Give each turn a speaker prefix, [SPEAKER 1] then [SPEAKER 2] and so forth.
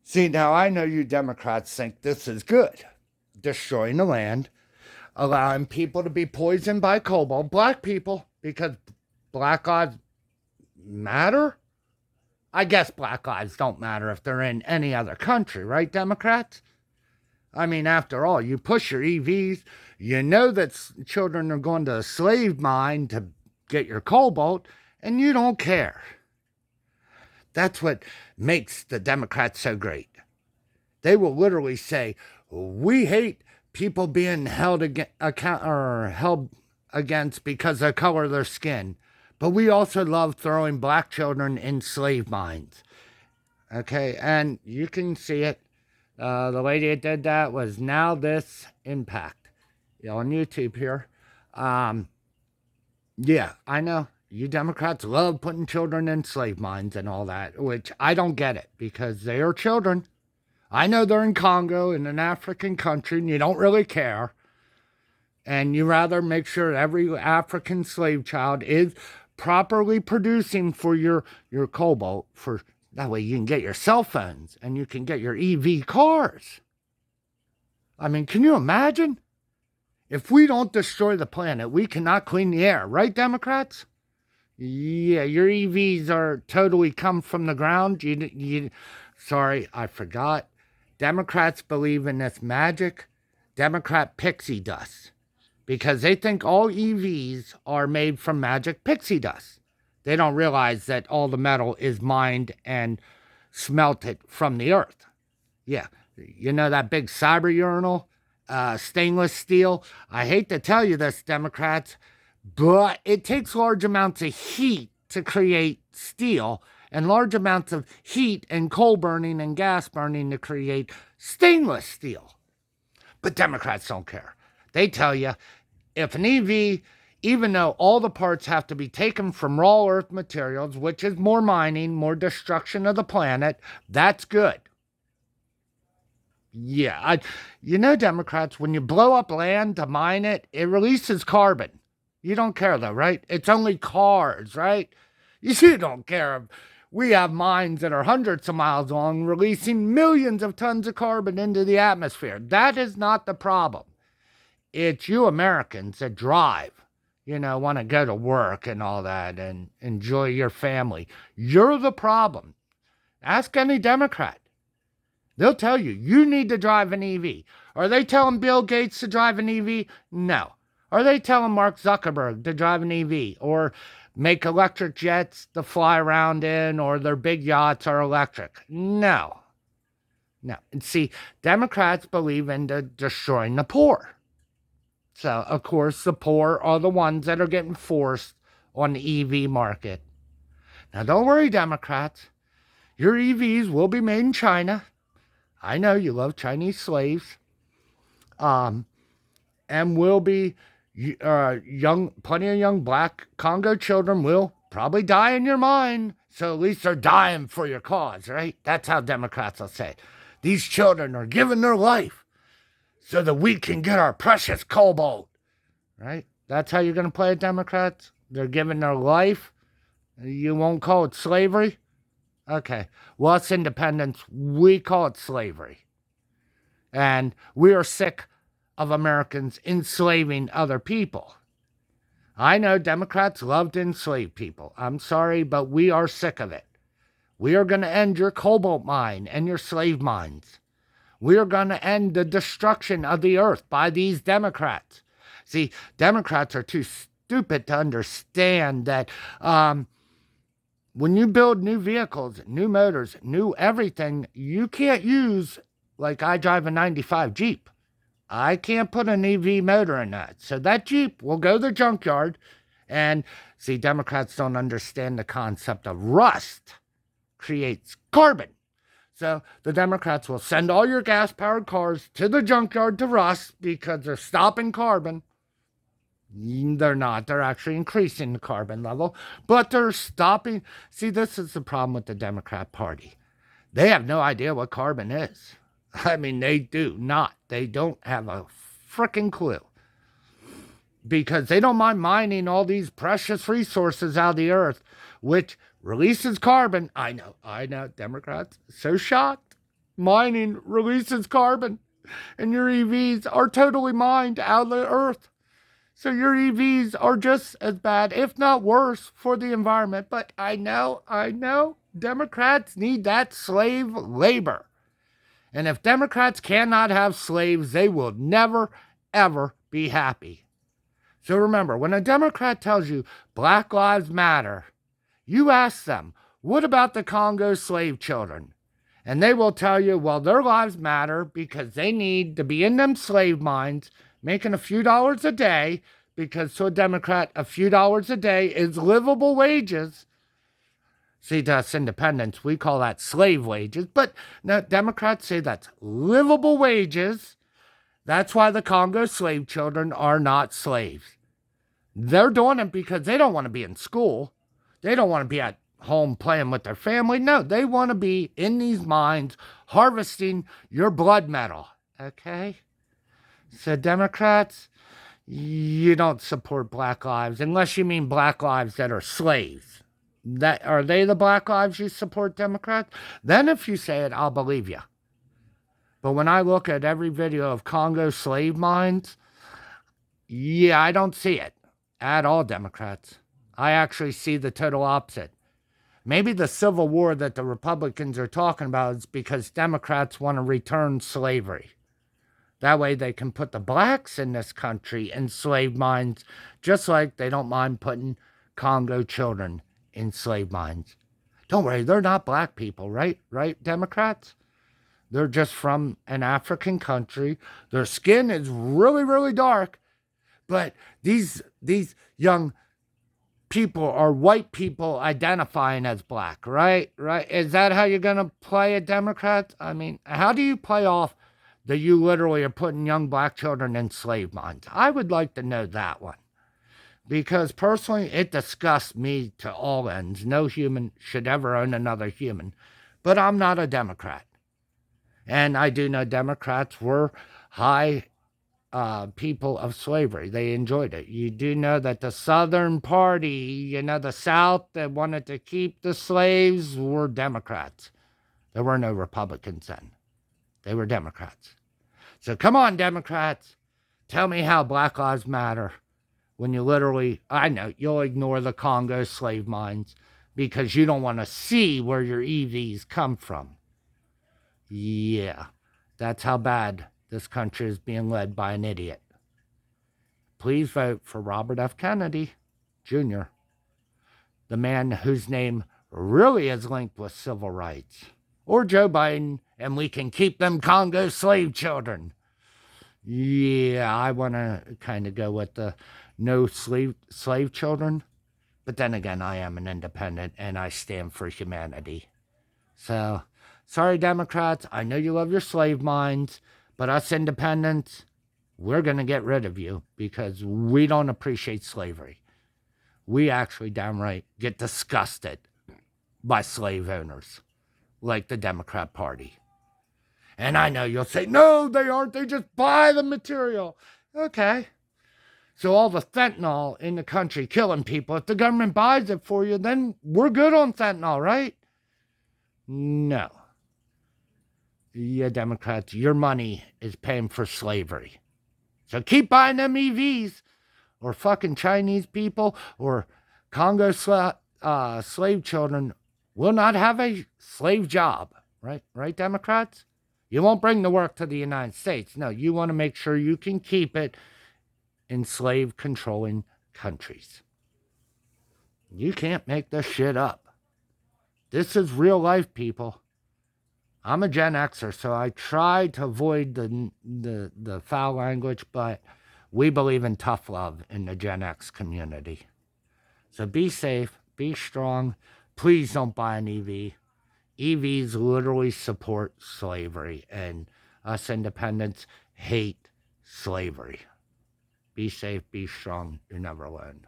[SPEAKER 1] See, now I know you Democrats think this is good. Destroying the land, allowing people to be poisoned by cobalt, black people, because black lives matter? I guess black lives don't matter if they're in any other country, right, Democrats? I mean, after all, you push your EVs, you know that children are going to a slave mine to get your cobalt, and you don't care. That's what makes the Democrats so great. They will literally say, "We hate people being held against because of the color of their skin, but we also love throwing black children in slave mines." Okay, and you can see it. The lady that did that was Now This Impact, on YouTube here. Um, yeah, I know. You Democrats love putting children in slave mines and all that, which I don't get it because they are children. I know they're in Congo, in an African country, and you don't really care. And you rather make sure every African slave child is properly producing for your cobalt, for that way you can get your cell phones and you can get your EV cars. I mean, can you imagine? If we don't destroy the planet, we cannot clean the air, right, Democrats? Yeah, your EVs are totally come from the ground. Sorry, I forgot. Democrats believe in this magic Democrat pixie dust because they think all EVs are made from magic pixie dust. They don't realize that all the metal is mined and smelted from the earth. Yeah, you know that big cyber urinal, stainless steel? I hate to tell you this, Democrats, but it takes large amounts of heat to create steel and large amounts of heat and coal burning and gas burning to create stainless steel. But Democrats don't care. They tell you if an EV, even though all the parts have to be taken from raw earth materials, which is more mining, more destruction of the planet, that's good. Yeah, Democrats, when you blow up land to mine it, it releases carbon. You don't care though, right? It's only cars, right? You don't care. We have mines that are hundreds of miles long, releasing millions of tons of carbon into the atmosphere. That is not the problem. It's you Americans that drive, want to go to work and all that and enjoy your family. You're the problem. Ask any Democrat. They'll tell you, you need to drive an EV. Are they telling Bill Gates to drive an EV? No. Are they telling Mark Zuckerberg to drive an EV or make electric jets to fly around in or their big yachts are electric? No. No. And see, Democrats believe in destroying the poor. So, of course, the poor are the ones that are getting forced on the EV market. Now, don't worry, Democrats. Your EVs will be made in China. I know you love Chinese slaves. And will be plenty of young black Congo children will probably die in your mine. So at least they're dying for your cause, right? That's how Democrats will say. These children are giving their life so that we can get our precious cobalt, right? That's how you're going to play it, Democrats? They're giving their life. You won't call it slavery? Okay. Well, it's independence. We call it slavery. And we are sick of Americans enslaving other people. I know Democrats love to enslave people. I'm sorry, but we are sick of it. We are going to end your cobalt mine and your slave mines. We are going to end the destruction of the earth by these Democrats. See, Democrats are too stupid to understand that when you build new vehicles, new motors, new everything, you can't use, like I drive a 95 Jeep. I can't put an EV motor in that. So that Jeep will go to the junkyard. And see, Democrats don't understand the concept of rust creates carbon. So the Democrats will send all your gas-powered cars to the junkyard to rust because they're stopping carbon. They're not. They're actually increasing the carbon level. But they're stopping. See, this is the problem with the Democrat Party. They have no idea what carbon is. I mean, they do not. They don't have a freaking clue. Because they don't mind mining all these precious resources out of the earth, which releases carbon. I know, Democrats, so shocked. Mining releases carbon, and your EVs are totally mined out of the earth. So your EVs are just as bad, if not worse, for the environment. But I know, Democrats need that slave labor. And if Democrats cannot have slaves, they will never, ever be happy. So remember, when a Democrat tells you Black Lives Matter, you ask them, what about the Congo slave children? And they will tell you, well, their lives matter because they need to be in them slave mines making a few dollars a day, because to a Democrat, a few dollars a day is livable wages. See, to us independents, we call that slave wages. But no, Democrats say that's livable wages. That's why the Congo slave children are not slaves. They're doing it because they don't want to be in school. They don't want to be at home playing with their family. No, they want to be in these mines harvesting your blood metal. Okay? So, Democrats, you don't support Black lives unless you mean Black lives that are slaves. That are they the Black lives you support, Democrats? Then if you say it, I'll believe you. But when I look at every video of Congo slave mines, yeah, I don't see it at all, Democrats. I actually see the total opposite. Maybe the Civil War that the Republicans are talking about is because Democrats want to return slavery. That way they can put the blacks in this country in slave mines, just like they don't mind putting Congo children in slave mines. Don't worry, they're not black people, right? Right, Democrats? They're just from an African country. Their skin is really, really dark. But these young people are white people identifying as black, right? Right? Is that how you're going to play it, Democrats? I mean, how do you play off that you literally are putting young black children in slave mines? I would like to know that one. Because personally, it disgusts me to all ends. No human should ever own another human. But I'm not a Democrat. And I do know Democrats were high people of slavery. They enjoyed it. You do know that the Southern Party, the South that wanted to keep the slaves were Democrats. There were no Republicans then. They were Democrats. So come on, Democrats. Tell me how Black Lives Matter when you literally, I know, you'll ignore the Congo slave mines because you don't want to see where your EVs come from. Yeah, that's how bad this country is being led by an idiot. Please vote for Robert F. Kennedy Jr., the man whose name really is linked with civil rights. Or Joe Biden, and we can keep them Congo slave children. Yeah, I want to kind of go with the no slave children. But then again, I am an independent, and I stand for humanity. So, sorry, Democrats. I know you love your slave mines, but us independents, we're going to get rid of you because we don't appreciate slavery. We actually downright get disgusted by slave owners, like the Democrat Party. And I know you'll say, no, they aren't. They just buy the material. Okay. So all the fentanyl in the country killing people, if the government buys it for you, then we're good on fentanyl, right? No. Yeah, Democrats, your money is paying for slavery. So keep buying them EVs, or fucking Chinese people, or Congo slave children will not have a slave job. Right? Right, Democrats? You won't bring the work to the United States. No, you want to make sure you can keep it in slave-controlling countries. You can't make this shit up. This is real life, people. I'm a Gen Xer, so I try to avoid the foul language, but we believe in tough love in the Gen X community. So be safe, be strong. Please don't buy an EV. EVs literally support slavery, and us independents hate slavery. Be safe, be strong. You're never alone.